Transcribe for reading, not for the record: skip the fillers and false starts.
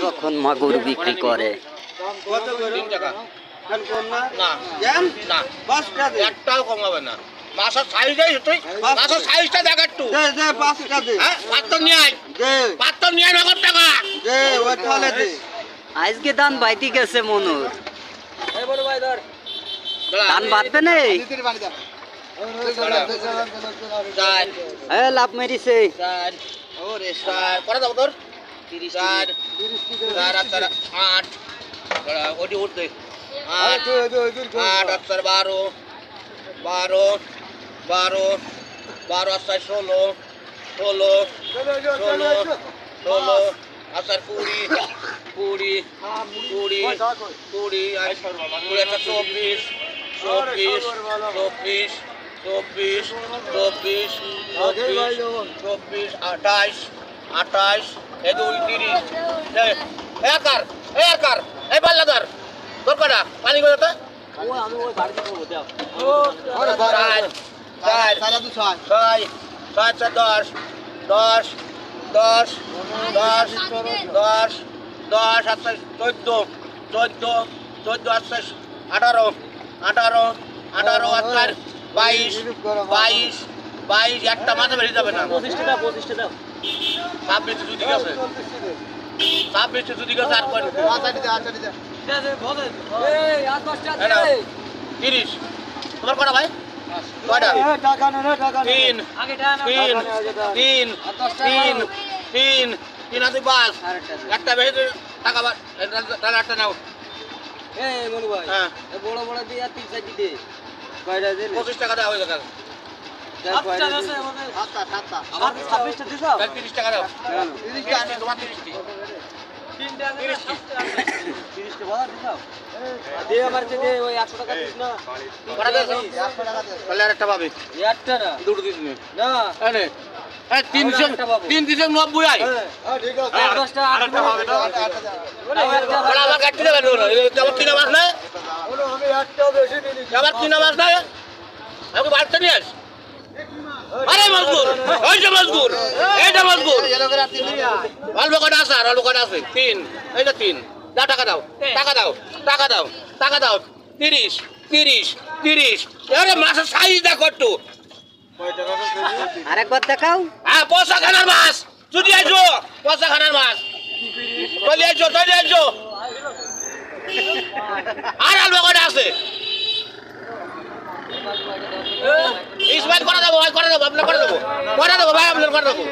যখন মাগুর বিক্রি করে একটাও কমাবে না। মাছের সাইজটাই মাছের সাইজটা দেখ একটু। পাত্তর নিয়ে আয়, পাত্তর নিয়ে নগদ টাকা। আজকে ধান বাইতে গেছে মনুর ধান বাঁধবে নেই লাভ মেরিছে করে দেবো তোর 4 4 8 ওটি উঠতে 8 8 12 12 12 12 16 16 16 20 20 20 20 24 24 24 24 24 28 28 এই 30 একার একার এই পাল্লাদার তোর কটা পানি করে তো বাইশ একটা মাথা বেরিয়ে যাবে না 26 যদি গেছে 26 যদি গেছে আর করে 30 তোমার কটা ভাই কয়টা 3 আছে বাস একটা বেশি টাকা তাহলে একটা নাও মনু ভাই বড় বড় দিয়ে 30 সাইড দে কয়টা দিলে 25 টাকা দেওয়া হয়ে যাবে 30 টাকা দাও তোমার 30 আরেকটা পাবে দুটো দিস না 390 আয় আমার কাটতে দেবেন আবার কিনা মাছ না আবার কিনা মাছ না আমাকে বাড়তে নিয়ে আস আরে মজবুর ওইটা মজবুর এইটা মজবুর অল্প কটা আছে আর অল্প কটা আছে 3 এইটা 3 দাও টাকা দাও টাকা দাও টাকা দাও টাকা দাও 30 30 30 আরে মাছের সাইজ দেখো একটু আরেকবার দেখাও হ্যাঁ পয়সা খানার মাছ যদি আইছো পয়সা খানার মাছ চলে আইছো আর অল্প কটা আছে ইসমাইল করে দেবো ভাই করে দেবো আপনার করে দেবো ভাই আপনার করে দেবো